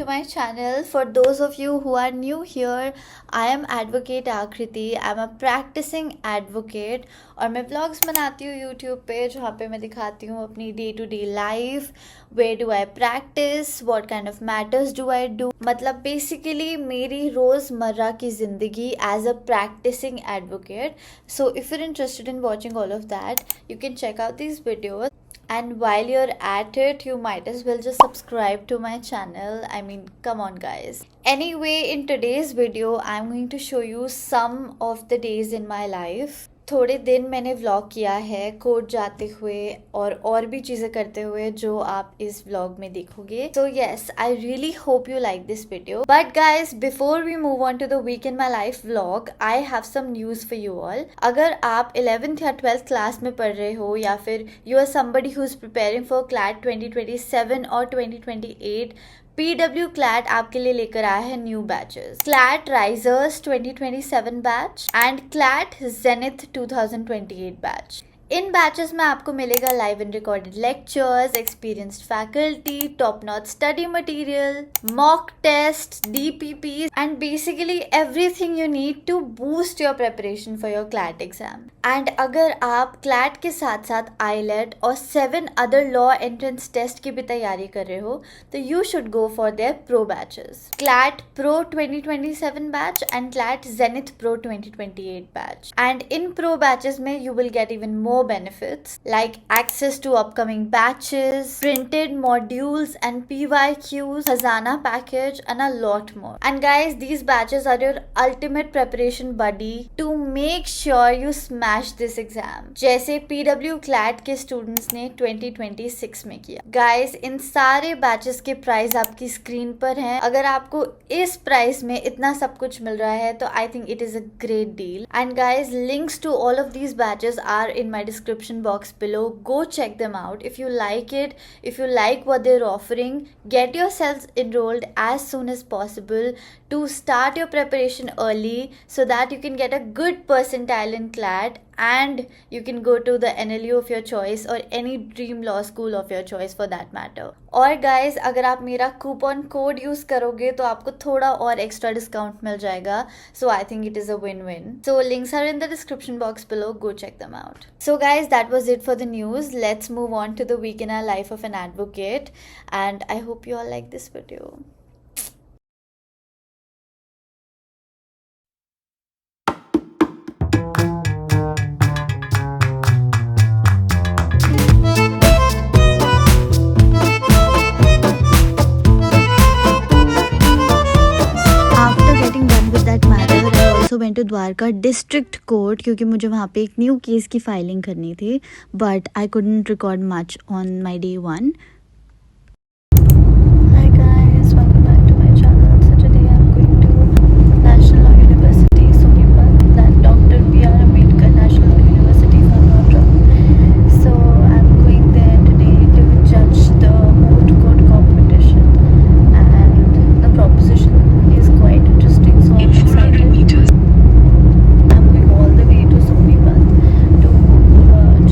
my channel. For those of you who are new here, I am Advocate Akriti. I'm a practicing advocate और मैं vlogs बनाती हूँ YouTube पे जहाँ पे मैं दिखाती हूँ अपनी day to day life, where do I practice, what kind of matters do I do, मतलब basically मेरी रोज़मर्रा की ज़िंदगी as a practicing advocate. So if you're interested in watching all of that, you can check out these videos. And while you're at it, you might as well just subscribe to my channel. I mean, come on guys. Anyway, in today's video, I'm going to show you some of the days in my life. थोड़े दिन मैंने vlog किया है court जाते हुए और भी चीज़ें करते हुए जो आप इस व्लॉग में देखोगे. So yes, I really hope you like this video. But guys, before we move on to the week in my life vlog, I have some news for you all. अगर आप 11th या 12th class में पढ़ रहे हो या फिर you are somebody who is preparing for CLAT 2027 और 2028, PW क्लैट आपके लिए लेकर आया है new batches. CLAT Risers 2027 batch and CLAT Zenith 2028 batch. इन बैचेस में आपको मिलेगा live and recorded lectures, experienced faculty, top notch study material, mock test, DPP and basically everything you need to boost your preparation for your CLAT exam. And अगर आप CLAT के साथ साथ eyelet और 7 अदर लॉ एंट्रेंस टेस्ट की भी तैयारी कर रहे हो तो you should go for their pro batches. CLAT pro 2027 batch and CLAT zenith pro 2028 batch. And in pro batches में you will get even more benefits like access to upcoming batches, printed modules and PYQs, Khazana package and a lot more. And guys, these batches are your ultimate preparation buddy to make sure you smash this exam. जैसे PW CLAT के students ने 2026 में किया. Guys, इन सारे batches के price आपकी screen पर हैं. अगर आपको इस प्राइस में इतना सब कुछ मिल रहा है तो I think it is a great deal. And guys, links to all of these batches are in my description box below. Go check them out. If you like it, if you like what they're offering, get yourselves enrolled as soon as possible to start your preparation early so that you can get a good percentile in CLAT and you can go to the NLU of your choice or any dream law school of your choice for that matter. और guys, अगर आप मेरा coupon code use करोगे तो आपको थोड़ा और extra discount मिल जाएगा. So I think it is a win-win. So links are in the description box below. Go check them out. So guys, that was it for the news. Let's move on to the week in our life of an advocate. And I hope you all like this video. Went to Dwarka district court क्योंकि मुझे वहाँ पे एक new case की filing करनी थी. But I couldn't record much on my day 1. Hi guys, welcome back to my channel. So today I'm going to National Law University, Sonipat, that Dr. B.R. Ambedkar National Law University if I'm not wrong. So I'm going there today to judge the moot court competition and the proposition is quite interesting. So I'm excited. I'm going all the way to Sonipat to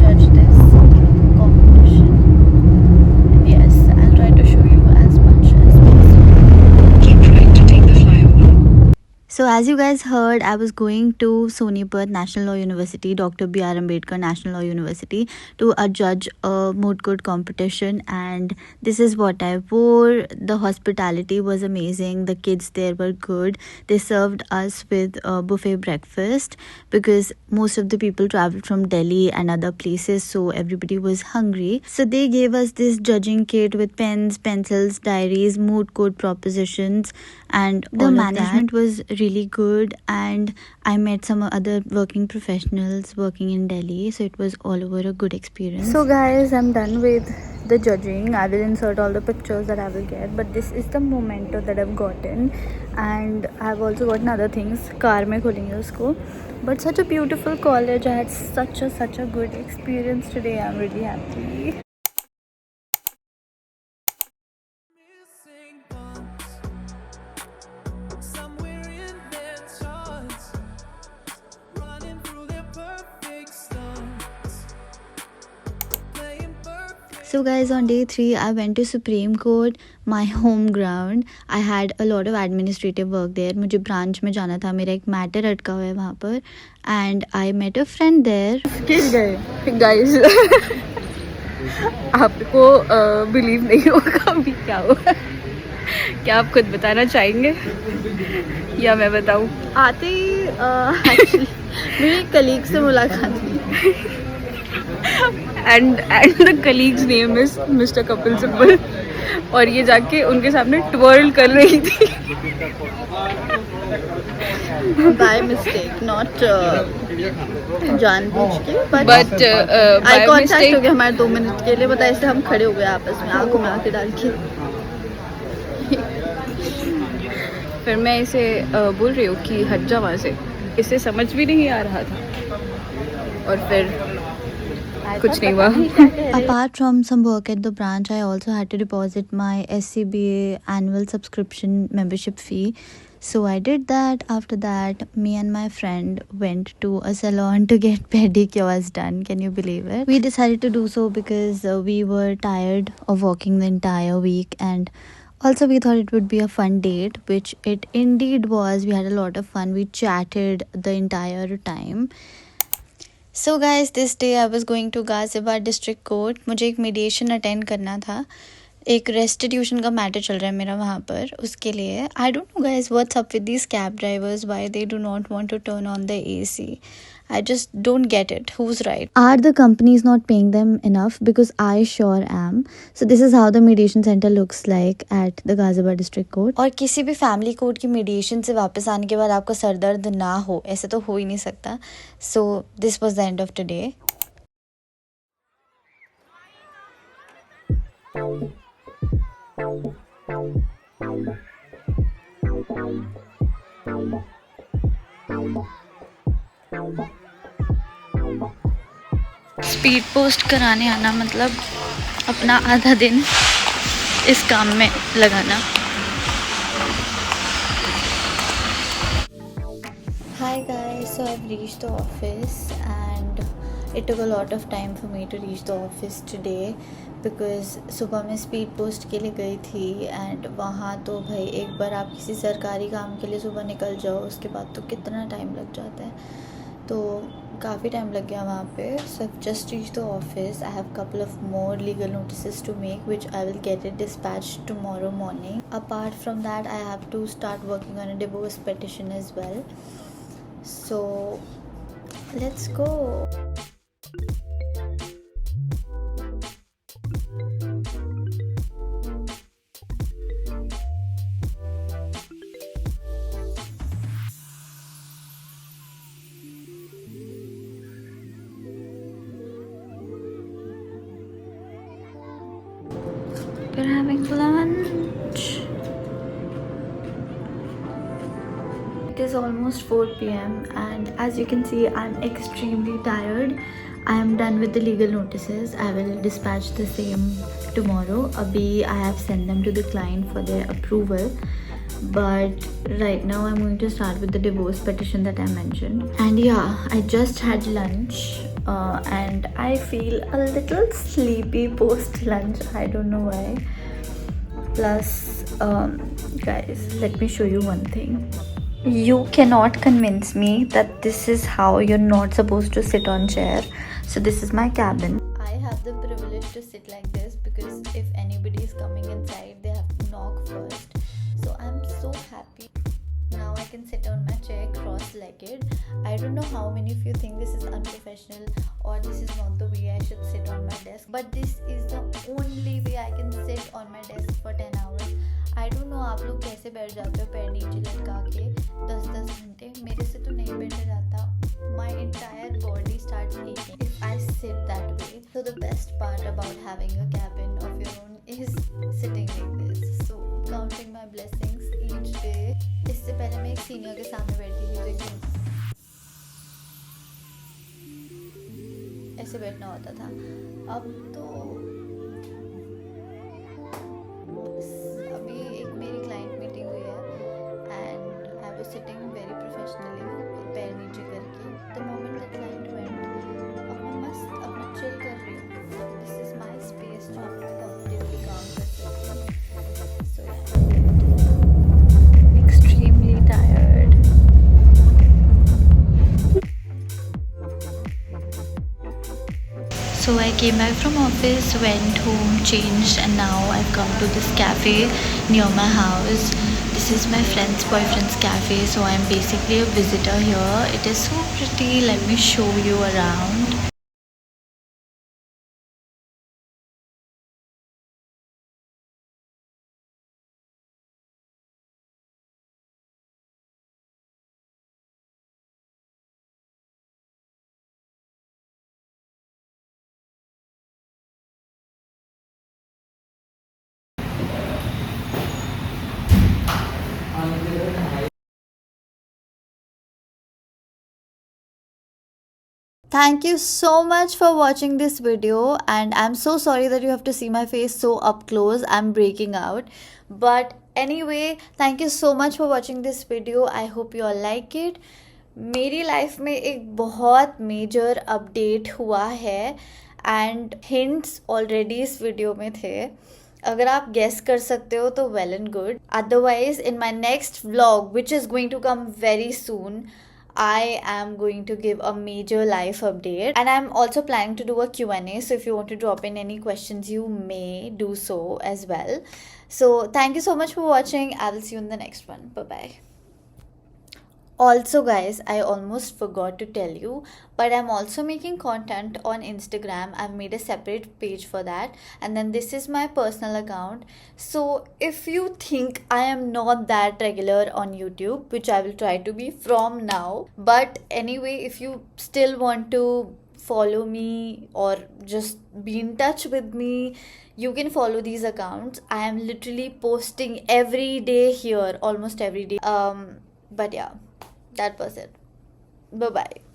judge this competition. And yes, I'll try to show you as much as possible. Keep trying to take the flyover. So as you guys heard, I was going to Sonipat National Law University, Dr. B.R. Ambedkar National Law University to judge a moot court competition, and this is what I wore. The hospitality was amazing. The kids there were good. They served us with a buffet breakfast because most of the people traveled from Delhi and other places, so everybody was hungry. So they gave us this judging kit with pens, pencils, diaries, moot court propositions, and the management was really good, and I met some other working professionals working in Delhi, so it was all over a good experience. So guys, I'm done with the judging. I will insert all the pictures that I will get, but this is the memento that I've gotten, and I've also gotten other things. Car में खोलेंगे उसको. But such a beautiful college. I had such a good experience today. I'm really happy. So guys, on day 3 I went to Supreme Court, my home ground. I had a lot of administrative work there. मुझे branch में जाना था, मेरा एक matter अटका हुआ है वहाँ पर, and I met a friend there. गिर गए गाइस आपको बिलीव नहीं होगा अभी क्या हुआ। क्या आप खुद बताना चाहेंगे या मैं बताऊं? आते ही actually मेरे कलीग से मुलाकात हुई and the colleagues name is mister Kapil Sibal, और ये जाके उनके सामने ट्वर्ल कर रही थी। by mistake, not जानबूझ के, but बाय आई कॉन्टैक्ट हो मिस्टेक गया हमारे 2 मिनट के लिए, बता ऐसे हम खड़े हो गए आपस में आंखों में आके डाल के। फिर मैं इसे बोल रही हूँ कि हट जा वहाँ से, इसे समझ भी नहीं आ रहा था और फिर कुछ नहीं हुआ। Apart from some work at the branch, I also had to deposit my SCBA annual subscription membership fee. So I did that. After that, me and my friend went to a salon to get pedicures done. Can you believe it? We decided to do so because we were tired of walking the entire week, and also we thought it would be a fun date, which it indeed was. We had a lot of fun. We chatted the entire time. So guys, this day I was going to Ghaziabad District Court. मुझे एक mediation attend करना था, एक restitution का matter चल रहा है मेरा वहाँ पर, उसके लिए। I don't know guys what's up with these cab drivers, why they do not want to turn on the AC. I just don't get it. Who's right? Are the companies not paying them enough? Because I sure am. So this is how the mediation center looks like at the Ghaziabad District Court. और किसी भी family court की mediation से वापस आने के बाद आपका सर दर्द ना हो, ऐसे तो हो ही नहीं सकता. So this was the end of today. Speed post कराने आना मतलब अपना आधा दिन इस काम में लगाना. Hi guys, so I've reached the office and it took a lot of time for me to reach the office today because सुबह मैं स्पीड पोस्ट के लिए गई थी एंड वहाँ तो भाई एक बार आप किसी सरकारी काम के लिए सुबह निकल जाओ उसके बाद तो कितना टाइम लग जाता है, तो काफ़ी टाइम लग गया वहाँ पे. So I just reach the office. I have couple of more legal notices to make which I will get it dispatch tomorrow morning. Apart from that I have to start working on a divorce petition as well. So let's go. We're having lunch. It is almost 4 p.m. and as you can see I'm extremely tired. I am done with the legal notices. I will dispatch the same tomorrow. Abhi I have sent them to the client for their approval, but right now I'm going to start with the divorce petition that I mentioned. And yeah, I just had lunch and I feel a little sleepy post lunch. I don't know why. Plus guys, let me show you one thing. You cannot convince me that this is how you're not supposed to sit on chair. So this is my cabin. I have the privilege to sit like this because if anybody is coming inside, they have to knock first. So I'm so happy. Now I can sit on my chair cross-legged. I don't know how many of you think this is unprofessional or this is not the way I should sit on my desk. But this is the only way I can sit on my desk for 10 hours. I don't know आप लोग कैसे बैठ जाते हो पैर नीचे लटका के 10-10 घंटे. मेरे से तो नहीं बैठा जाता. My entire body starts aching if I sit that way. So the best part about having a cabin of your own is sitting like this. So counting my blessings each day. इससे पहले मैं एक senior के सामने बैठी थी तो एकदम ऐसे बैठना होता था. अब तो अभी एक मेरी क्लाइंट मीटिंग हुई है and I was sitting very professionally पैर नीचे करके. The moment the client went अब मैं मस्त अपना चिल कर रही हूँ. दिस इज माय स्पेस जो So I came back from office, went home, changed, and now I've come to this cafe near my house. This is my friend's boyfriend's cafe, so I'm basically a visitor here. It is so pretty. Let me show you around. Thank you so much for watching this video, and I'm so sorry that you have to see my face so up close. I'm breaking out. But anyway, thank you so much for watching this video. I hope you all like it. मेरी life में एक बहुत major update हुआ है and hints already इस video में थे. अगर आप गेस कर सकते हो तो well and good. Otherwise in my next vlog which is going to come very soon, I am going to give a major life update, and I'm also planning to do a Q&A, so if you want to drop in any questions you may do so as well. So thank you so much for watching. I will see you in the next one. Bye bye. Also guys, I almost forgot to tell you, but I'm also making content on Instagram. I've made a separate page for that, and then this is my personal account. So if you think I am not that regular on YouTube, which I will try to be from now, but anyway, if you still want to follow me or just be in touch with me, you can follow these accounts. I am literally posting every day here, almost every day. But yeah, that was it. Bye bye.